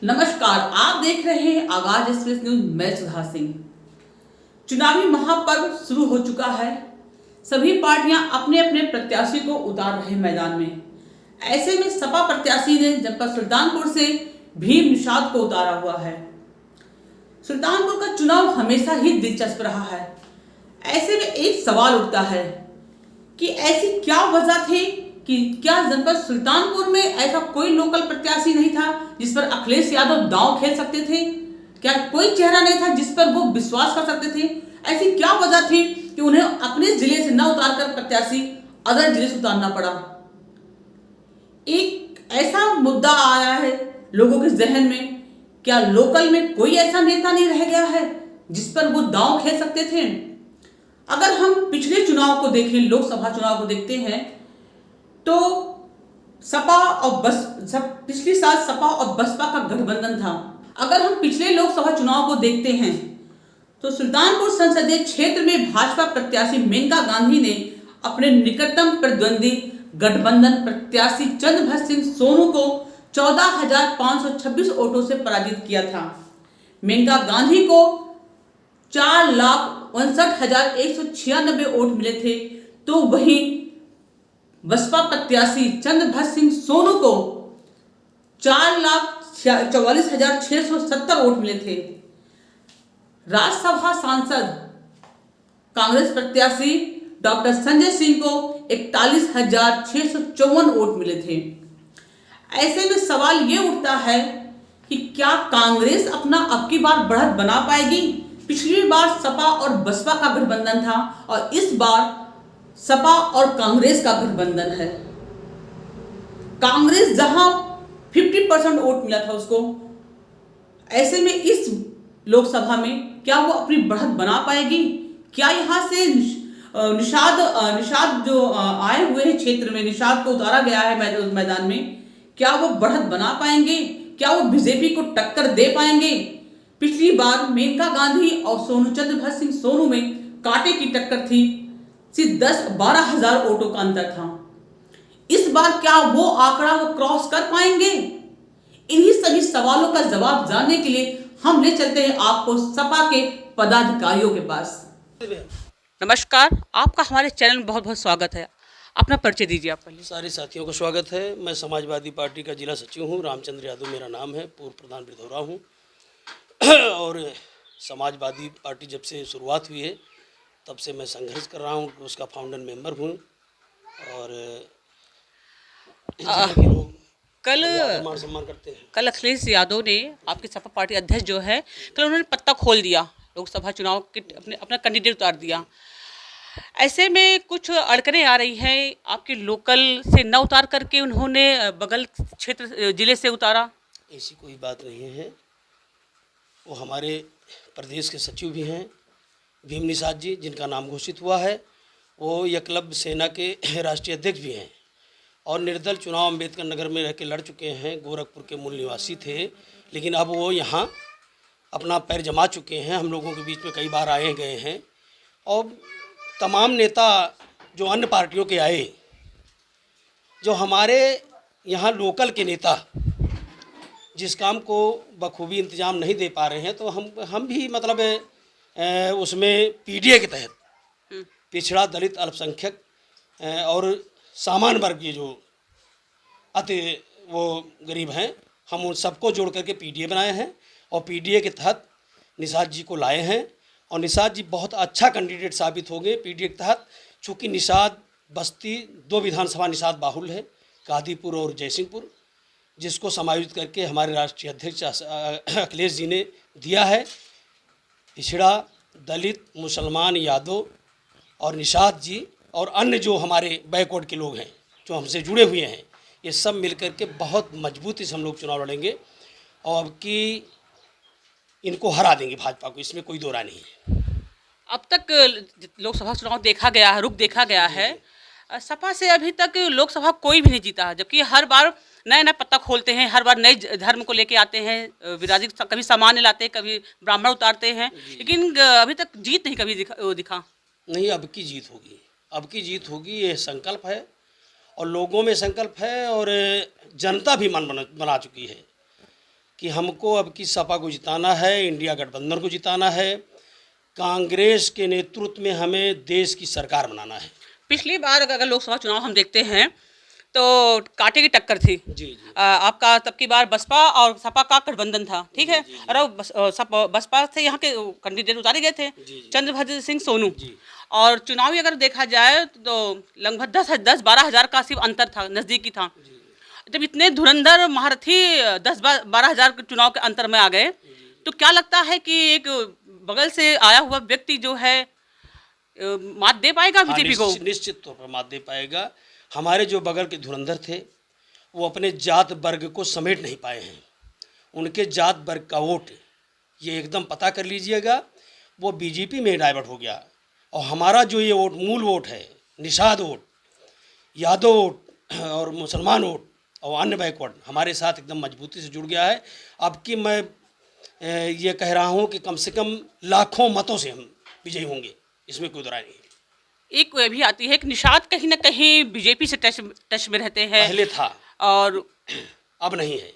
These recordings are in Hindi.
नमस्कार, आप देख रहे हैं आगाज एक्सप्रेस न्यूज। मैं सुधा सिंह। चुनावी महापर्व शुरू हो चुका है। सभी पार्टियां अपने अपने प्रत्याशी को उतार रहे मैदान में। ऐसे में सपा प्रत्याशी ने जनपद सुल्तानपुर से भीम निषाद को उतारा हुआ है। सुल्तानपुर का चुनाव हमेशा ही दिलचस्प रहा है। ऐसे में एक सवाल उठता है कि ऐसी क्या वजह थी कि क्या जनपद सुल्तानपुर में ऐसा कोई लोकल प्रत्याशी नहीं था जिस पर अखिलेश यादव दांव खेल सकते थे? क्या कोई चेहरा नहीं था जिस पर वो विश्वास कर सकते थे? ऐसी क्या वजह थी कि उन्हें अपने जिले से न उतारकर प्रत्याशी अदर जिले से उतारना पड़ा? एक ऐसा मुद्दा आया है लोगों के जहन में, क्या लोकल में कोई ऐसा नेता नहीं रह गया है जिस पर वो दांव खेल सकते थे? अगर हम पिछले चुनाव को देखें, लोकसभा चुनाव को देखते हैं, तो पिछली साल सपा और बसपा का गठबंधन था। अगर हम पिछले लोकसभा चुनाव को देखते हैं तो सुल्तानपुर संसदीय क्षेत्र में भाजपा प्रत्याशी मेनका गांधी ने अपने निकटतम प्रतिद्वंदी गठबंधन प्रत्याशी चंद्रभद्र सिंह सोनू को 14,526 वोटों से पराजित किया था। मेनका गांधी को 4,59,196 वोट मिले थे, तो वहीं बसपा प्रत्याशी चंद्रभद्र सिंह सोनू को 4,44,670 वोट मिले थे। राज्यसभा सांसद कांग्रेस प्रत्याशी डॉक्टर संजय सिंह को 41,654 वोट मिले थे। ऐसे में सवाल ये उठता है कि क्या कांग्रेस अपना अब की बार बढ़त बना पाएगी? पिछली बार सपा और बसपा का गठबंधन था और इस बार सपा और कांग्रेस का गठबंधन है। कांग्रेस जहां 50% वोट मिला था उसको, ऐसे में इस लोकसभा में क्या वो अपनी बढ़त बना पाएगी? क्या यहां से निषाद जो आए हुए हैं क्षेत्र में, निषाद को उतारा गया है मैदान में, क्या वो बढ़त बना पाएंगे? क्या वो बीजेपी को टक्कर दे पाएंगे? पिछली बार मेनका गांधी और चंद्रभद्र सिंह सोनू में कांटे की टक्कर थी, सिर्फ 10-12 हजार वोटों का अंतर था। इस बार क्या वो आंकड़ा वो क्रॉस कर पाएंगे? इन्हीं सभी सवालों का जवाब जानने के लिए हम ले चलते हैं आपको सपा के पदाधिकारियों के पास। नमस्कार, आपका हमारे चैनल में बहुत बहुत स्वागत है। अपना परिचय दीजिए आप पहले। सारे साथियों का स्वागत है। मैं समाजवादी पार्टी का जिला सचिव हूँ, रामचंद्र यादव मेरा नाम है, पूर्व प्रधान बिरधौरा हूँ। और समाजवादी पार्टी जब से शुरुआत हुई है तब से मैं संघर्ष कर रहा हूँ, उसका फाउंडर मेंबर हूँ। और कल सम्मान करते हैं। कल अखिलेश यादव ने, आपकी सपा पार्टी अध्यक्ष जो है, कल उन्होंने पत्ता खोल दिया, लोकसभा चुनाव के अपना कैंडिडेट उतार दिया। ऐसे में कुछ अड़चनें आ रही हैं, आपके लोकल से न उतार करके उन्होंने बगल क्षेत्र जिले से उतारा। ऐसी कोई बात नहीं है। वो हमारे प्रदेश के सचिव भी हैं, भीम निषाद जी, जिनका नाम घोषित हुआ है। वो एकलव्य सेना के राष्ट्रीय अध्यक्ष भी हैं और निर्दल चुनाव अम्बेडकर नगर में रह के लड़ चुके हैं। गोरखपुर के मूल निवासी थे, लेकिन अब वो यहाँ अपना पैर जमा चुके हैं। हम लोगों के बीच में कई बार आए गए हैं। और तमाम नेता जो अन्य पार्टियों के आए, जो हमारे यहाँ लोकल के नेता जिस काम को बखूबी इंतजाम नहीं दे पा रहे हैं, तो हम भी मतलब उसमें पीडीए के तहत पिछड़ा, दलित, अल्पसंख्यक और सामान्य वर्ग के जो अति वो गरीब हैं, हम उन सबको जोड़ करके पीडीए बनाए हैं और पीडीए के तहत निषाद जी को लाए हैं। और निषाद जी बहुत अच्छा कैंडिडेट साबित हो गए पीडीए के तहत। चूँकि निषाद बस्ती 2 विधानसभा निषाद बाहुल है, कादीपुर और जयसिंहपुर, जिसको समायोजित करके हमारे राष्ट्रीय अध्यक्ष अखिलेश जी ने दिया है। पिछड़ा, दलित, मुसलमान, यादव और निषाद जी और अन्य जो हमारे बैकवर्ड के लोग हैं जो हमसे जुड़े हुए हैं, ये सब मिलकर के बहुत मजबूती से हम लोग चुनाव लड़ेंगे और कि इनको हरा देंगे भाजपा को, इसमें कोई दो राय नहीं है। अब तक लोकसभा चुनाव देखा गया है, रुख देखा गया है, सपा से अभी तक लोकसभा कोई भी नहीं जीता, जबकि हर बार नया नया पत्ता खोलते हैं, हर बार नए धर्म को लेके आते हैं, विराजी कभी सामान्य लाते हैं, कभी ब्राह्मण उतारते हैं, लेकिन अभी तक जीत नहीं कभी दिखा। नहीं, अब की जीत होगी, अब की जीत होगी, ये संकल्प है और लोगों में संकल्प है और जनता भी मन बना चुकी है। कि हमको अब की सपा को जिताना है, इंडिया गठबंधन को जिताना है, कांग्रेस के नेतृत्व में हमें देश की सरकार बनाना है। पिछली बार अगर लोकसभा चुनाव हम देखते हैं तो कांटे की टक्कर थी। जी जी। आपका तब की बार बसपा और सपा का गठबंधन था, ठीक है। और अब बसपा से यहाँ के कैंडिडेट उतारे गए थे, चंद्रभद्र सिंह सोनू। और चुनावी अगर देखा जाए तो लगभग 10-12 हज़ार का सिर्फ अंतर था, नज़दीकी था। जब इतने धुरंधर महारथी 10-12 हज़ार के चुनाव के अंतर में आ गए, तो क्या लगता है कि एक बगल से आया हुआ व्यक्ति जो है मात दे पाएगा बीजेपी को? निश्चित तौर पर मात दे पाएगा। हमारे जो बगल के धुरंधर थे वो अपने जात वर्ग को समेट नहीं पाए हैं। उनके जात वर्ग का वोट ये एकदम पता कर लीजिएगा, वो बीजेपी में डाइवर्ट हो गया। और हमारा जो ये वोट, मूल वोट है, निषाद वोट, यादव वोट और मुसलमान वोट और अन्य बैकवर्ड हमारे साथ एकदम मजबूती से जुड़ गया है। अब कि मैं ये कह रहा हूँ कि कम से कम लाखों मतों से हम विजयी होंगे, इसमें कोई दरार नहीं है। एक वे भी आती है कि निषाद कहीं ना कहीं बीजेपी से टच में रहते हैं। पहले था और अब नहीं है।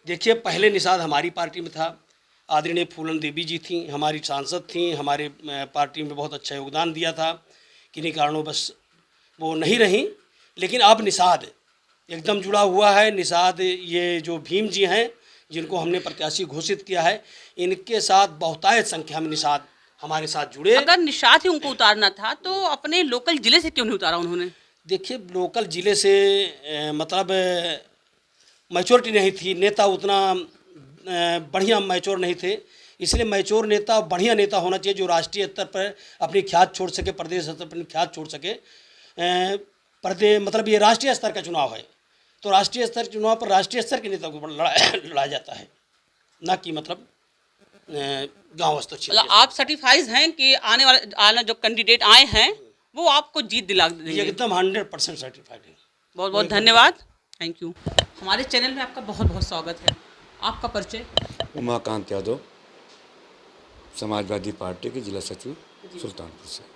देखिए, पहले निषाद हमारी पार्टी में था, आदरणीय फूलन देवी जी थी, हमारी सांसद थी, हमारे पार्टी में बहुत अच्छा योगदान दिया था। किन्हीं कारणों बस वो नहीं रही, लेकिन अब निषाद एकदम जुड़ा हुआ है। निषाद ये जो भीम जी हैं जिनको हमने प्रत्याशी घोषित किया है, इनके साथ बहुतायत संख्या में निषाद हमारे साथ जुड़े। अगर निषाद ही उनको उतारना था तो अपने लोकल जिले से क्यों नहीं उतारा उन्होंने? देखिए, लोकल जिले से मतलब मैच्योरिटी नहीं थी, नेता उतना बढ़िया मैच्योर नहीं थे। इसलिए मैच्योर नेता, बढ़िया नेता होना चाहिए जो राष्ट्रीय स्तर पर अपनी ख्यात छोड़ सके, प्रदेश स्तर पर अपनी ख्यात छोड़ सके। प्रदेश मतलब ये राष्ट्रीय स्तर का चुनाव है, तो राष्ट्रीय स्तर के चुनाव पर राष्ट्रीय स्तर के नेता को लड़ाया जाता है, ना कि मतलब गाँव स्तर। मतलब आप सर्टिफाइज हैं कि आने जो कैंडिडेट आए हैं वो आपको जीत दिला देंगे? एकदम 100% सर्टिफाइड है। बहुत बहुत धन्यवाद, थैंक यू। हमारे चैनल में आपका बहुत बहुत स्वागत है। आपका परिचय? उमाकांत यादव, समाजवादी पार्टी के जिला सचिव सुल्तानपुर से।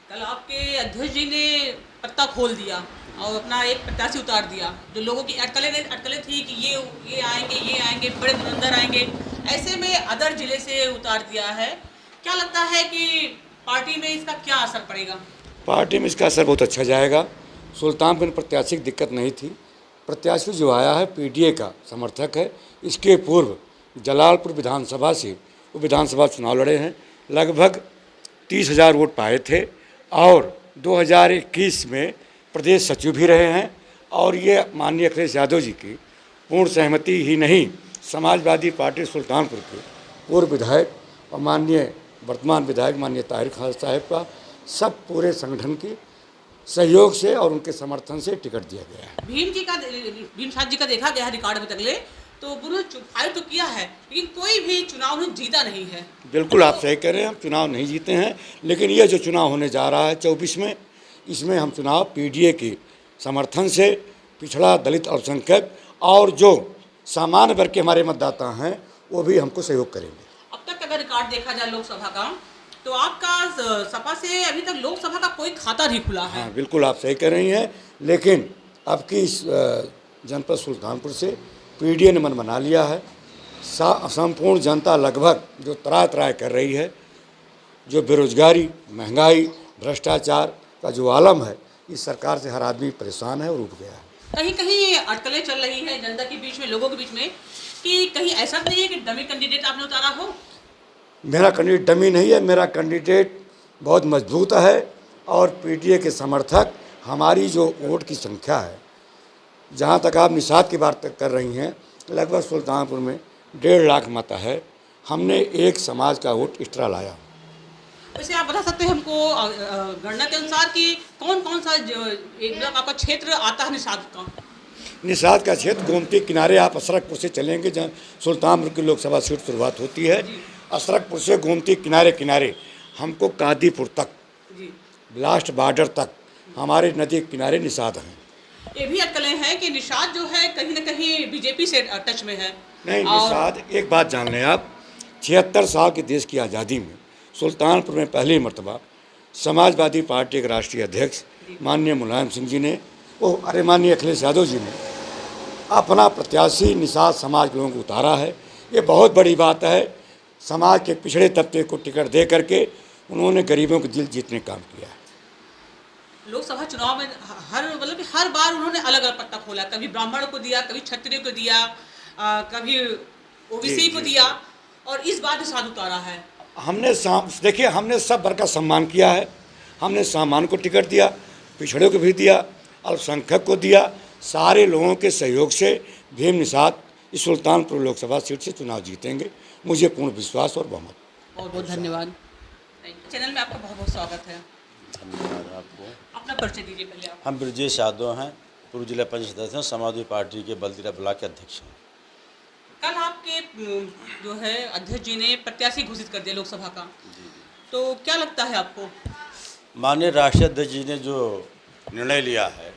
कल आपके अध्यक्ष जी ने पत्ता खोल दिया और अपना एक प्रत्याशी उतार दिया। जो लोगों की अटकलें थी कि ये आएंगे, बड़े धुरंधर आएंगे, ऐसे में अदर जिले से उतार दिया है। क्या लगता है कि पार्टी में इसका क्या असर पड़ेगा? पार्टी में इसका असर बहुत अच्छा जाएगा। सुल्तानपुर में प्रत्याशी की दिक्कत नहीं थी। प्रत्याशी जो आया है पीडीए का समर्थक है। इसके पूर्व जलालपुर विधानसभा से वो विधानसभा चुनाव लड़े हैं, लगभग 30,000 वोट पाए थे और 2021 में प्रदेश सचिव भी रहे हैं। और ये माननीय अखिलेश यादव जी की पूर्ण सहमति ही नहीं, समाजवादी पार्टी सुल्तानपुर के पूर्व विधायक और माननीय वर्तमान विधायक माननीय ताहिर खान साहब का सब पूरे संगठन के सहयोग से और उनके समर्थन से टिकट दिया गया है। भीम साहब जी का देखा गया है रिकॉर्ड में तकले, तो उन्होंने फाइट तो किया है लेकिन कोई भी चुनाव उन्होंने जीता नहीं है। बिल्कुल आप सही कह रहे हैं, हम चुनाव नहीं जीते हैं, लेकिन ये जो चुनाव होने जा रहा है 24 में, इसमें हम चुनाव पीडीए के समर्थन से पिछड़ा, दलित, अल्पसंख्यक और जो सामान्य वर्ग के हमारे मतदाता हैं वो भी हमको सहयोग करेंगे। अब तक अगर रिकॉर्ड देखा जाए लोकसभा का, तो आपका सपा से अभी तक लोकसभा का कोई खाता नहीं खुला है। हाँ बिल्कुल आप सही कह रही हैं, लेकिन अब की इस जनपद सुल्तानपुर से पीडीए ने मन बना लिया है। संपूर्ण जनता लगभग जो त्राय कर रही है, जो बेरोजगारी, महंगाई, भ्रष्टाचार का जो आलम है, इस सरकार से हर आदमी परेशान है और उब गया है। कहीं कहीं अटकलें चल रही है जनता के बीच में, लोगों के बीच में, कि कहीं ऐसा नहीं है कि डमी कैंडिडेट आपने उतारा हो? मेरा कैंडिडेट डमी नहीं है, मेरा कैंडिडेट बहुत मजबूत है और पीडीए के समर्थक, हमारी जो वोट की संख्या है, जहाँ तक आप निषाद की बात कर रही हैं, लगभग सुल्तानपुर में 1.5 लाख मत है। हमने एक समाज का वोट एक्स्ट्रा लाया। वैसे आप बता सकते हैं हमको गणना के अनुसार कि कौन कौन सा एक आपका क्षेत्र आता है निषाद का? निषाद का क्षेत्र गोमती किनारे, आप असरकपुर से चलेंगे जहाँ सुल्तानपुर की लोकसभा सीट शुरुआत होती है, असरकपुर से गोमती किनारे किनारे हमको कादीपुर तक, लास्ट बॉर्डर तक हमारे नदी किनारे निषाद हैं। ये भी अटकलें हैं कि निषाद जो है कहीं ना कहीं बीजेपी से टच में है। नहीं, निषाद, एक बात जान लें आप, 76 साल के देश की आज़ादी में सुल्तानपुर में पहली मरतबा समाजवादी पार्टी के राष्ट्रीय अध्यक्ष माननीय मुलायम सिंह जी ने, माननीय अखिलेश यादव जी ने अपना प्रत्याशी निषाद समाज के लोगों को उतारा है। ये बहुत बड़ी बात है। समाज के पिछड़े तबके को टिकट दे करके उन्होंने गरीबों के दिल जीतने का काम किया है। लोकसभा चुनाव में हर बार उन्होंने अलग अलग पट्टा खोला, कभी ब्राह्मण को दिया, कभी क्षत्रिय को दिया, कभी ओबीसी को दिया, और इस बार निषाद उतारा है। देखिए, हमने सब वर्ग का सम्मान किया है। हमने सामान्य को टिकट दिया, पिछड़े को भी दिया, अल्पसंख्यक को दिया। सारे लोगों के सहयोग से भीम निषाद इस सुल्तानपुर लोकसभा सीट से चुनाव जीतेंगे। मुझे पूर्ण विश्वास और बहुमत। बहुत बहुत धन्यवाद। चैनल में आपका बहुत बहुत स्वागत है। धन्यवाद आपको। अपना परिचय दीजिए पहले आप। हम ब्रजेश यादव हैं, पूर्व जिला पंचायत सदस्य हैं, समाजवादी पार्टी के बलतीरा ब्लॉक के अध्यक्ष हैं। कल आपके जो है अध्यक्ष जी ने प्रत्याशी घोषित कर दिया लोकसभा का, तो क्या लगता है आपको? माननीय राष्ट्रीय अध्यक्ष जी ने जो निर्णय लिया है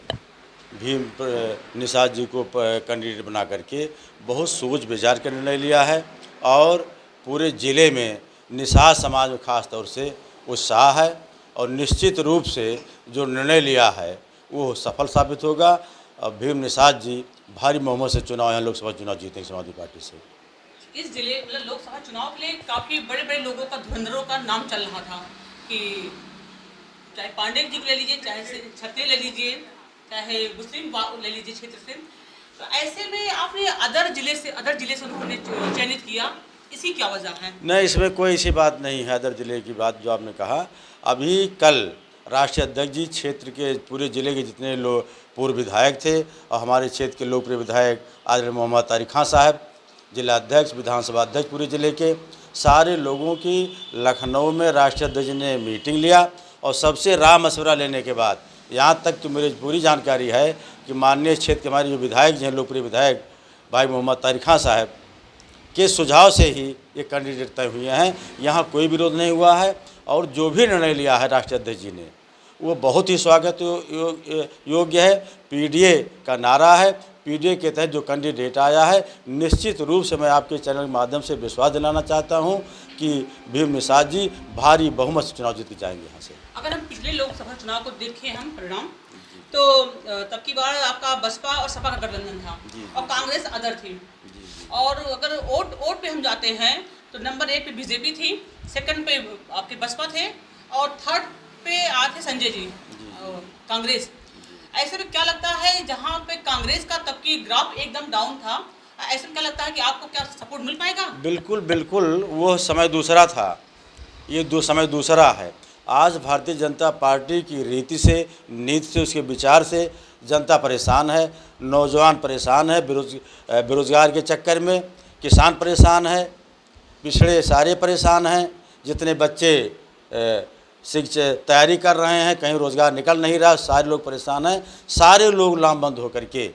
भीम निषाद जी को कैंडिडेट बना करके, बहुत सोच विचार का निर्णय लिया है और पूरे ज़िले में निषाद समाज में खास तौर से उत्साह है और निश्चित रूप से जो निर्णय लिया है वो सफल साबित होगा। और भीम निषाद जी भारी बहुमत से चुनाव यहाँ लोकसभा चुनाव जीतेंगे समाजवादी पार्टी से। इस जिले लोकसभा चुनाव के लिए काफ़ी बड़े बड़े लोगों का धुरंधरों का नाम चल रहा था कि चाहे पांडे जी को ले लीजिए, चाहे क्षत्रिय ले लीजिए, चाहे मुस्लिम ले लीजिए क्षेत्र से। तो ऐसे में आपने अदर जिले से उन्होंने चयनित किया, इसी क्या वजह है? नहीं, इसमें कोई ऐसी बात नहीं है। अदर जिले की बात जो आपने कहा, अभी कल राष्ट्रीय अध्यक्ष जी क्षेत्र के पूरे ज़िले के जितने लोग पूर्व विधायक थे और हमारे क्षेत्र के लोकप्रिय विधायक आदरणीय मोहम्मद तारिक खान साहब, जिला अध्यक्ष, विधानसभा अध्यक्ष पूरे ज़िले के, सारे लोगों की लखनऊ में राष्ट्रीय अध्यक्ष ने मीटिंग लिया और सबसे राय मशवरा लेने के बाद यहाँ तक तो मेरी पूरी जानकारी है कि माननीय क्षेत्र के हमारे जो विधायक हैं, लोकप्रिय विधायक भाई मोहम्मद तारिक खान साहब के सुझाव से ही ये कैंडिडेट तय हुए हैं। यहाँ कोई विरोध नहीं हुआ है और जो भी निर्णय लिया है राष्ट्रीय अध्यक्ष जी ने वो बहुत ही स्वागत योग्य है। पीडीए का नारा है, पीडीए के तहत जो कैंडिडेट आया है, निश्चित रूप से मैं आपके चैनल के माध्यम से विश्वास दिलाना चाहता हूँ कि भीम निषाद जी भारी बहुमत से चुनाव जीत के जाएंगे यहाँ से। अगर हम पिछले लोकसभा चुनाव को देखें हम परिणाम, तो तब की बार आपका बसपा और सपा का गठबंधन था और कांग्रेस अदर थी। और अगर वोट पे हम जाते हैं तो नंबर 1 पे बीजेपी थी, सेकंड पे आपके बसपा थे और थर्ड पे आते संजय जी कांग्रेस। ऐसे में क्या लगता है, जहां पे कांग्रेस का तब की ग्राफ एकदम डाउन था, ऐसे में क्या लगता है कि आपको क्या सपोर्ट मिल पाएगा? बिल्कुल बिल्कुल, वो समय दूसरा था, ये समय दूसरा है। आज भारतीय जनता पार्टी की रीति से, नीति से, उसके विचार से जनता परेशान है, नौजवान परेशान है, बेरोजगार के चक्कर में किसान परेशान है, पिछड़े सारे परेशान हैं। जितने बच्चे शिक्षा तैयारी कर रहे हैं, कहीं रोज़गार निकल नहीं रहा, सारे लोग परेशान हैं। सारे लोग लामबंद होकर के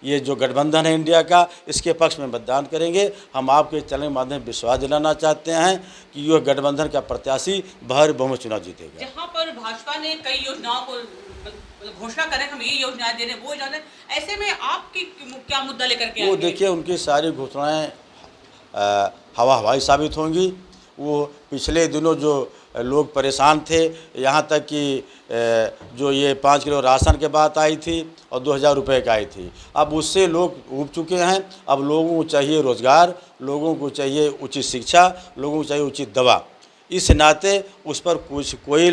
ये जो गठबंधन है इंडिया का, इसके पक्ष में मतदान करेंगे। हम आपके चैनल के माध्यम से विश्वास दिलाना चाहते हैं कि यह गठबंधन का प्रत्याशी भारी बहुमत चुनाव जीतेगा। जहाँ पर भाजपा ने कई योजनाओं को घोषणा करें, हम ये योजनाएं दे रहे, वो योजनाएं, ऐसे में आपकी क्या मुद्दा लेकर के वो देखिए, उनकी सारी घोषणाएँ हवाई साबित होंगी। वो पिछले दिनों जो लोग परेशान थे, यहाँ तक कि जो ये 5 किलो राशन के बात आई थी और 2000 रुपये का आई थी, अब उससे लोग ऊब चुके हैं। अब लोगों को चाहिए रोज़गार, लोगों को चाहिए उचित शिक्षा, लोगों को चाहिए उचित दवा। इस नाते उस पर कोई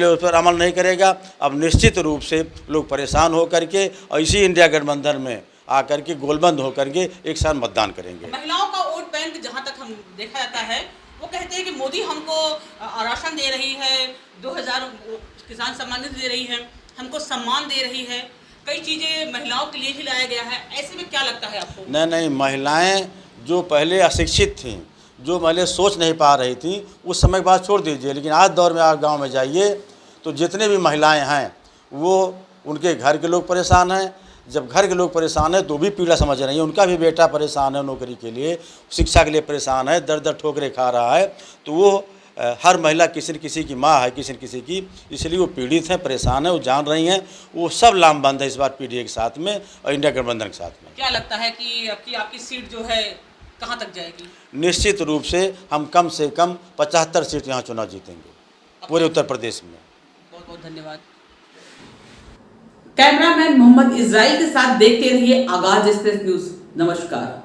उस पर अमल नहीं करेगा। अब निश्चित रूप से लोग परेशान होकर के और इसी इंडिया गठबंधन में आकर के गोलबंद होकर के एक साथ मतदान करेंगे। महिलाओं का वोट बैंक जहाँ तक हम देखा जाता है, वो कहते हैं कि मोदी हमको राशन दे रही है, 2000 किसान सम्मान निधि दे रही है, हमको सम्मान दे रही है, कई चीज़ें महिलाओं के लिए ही लाया गया है। ऐसे में क्या लगता है आपको? नहीं, महिलाएं जो पहले अशिक्षित थीं, जो महिलाएं सोच नहीं पा रही थी, उस समय की बात छोड़ दीजिए, लेकिन आज दौर में आप गांव में जाइए तो जितने भी महिलाएं हैं वो उनके घर के लोग परेशान हैं। जब घर के लोग परेशान हैं तो भी पीड़ा समझ रही है, उनका भी बेटा परेशान है, नौकरी के लिए, शिक्षा के लिए परेशान है, दर दर ठोकरें खा रहा है। तो वो हर महिला किसी न किसी की माँ है, किसी न किसी की, इसलिए वो पीड़ित हैं, परेशान है, वो जान रही हैं। वो सब लामबंद है इस बार पीडीए के साथ में और इंडिया गठबंधन के साथ में। क्या लगता है कि आपकी सीट जो है कहाँ तक जाएगी? निश्चित रूप से हम कम से कम 75 सीट यहाँ चुनाव जीतेंगे पूरे उत्तर प्रदेश में। बहुत बहुत धन्यवाद। कैमरामैन मोहम्मद इजराइल के साथ देखते रहिए आगाज एक्सप्रेस न्यूज। नमस्कार।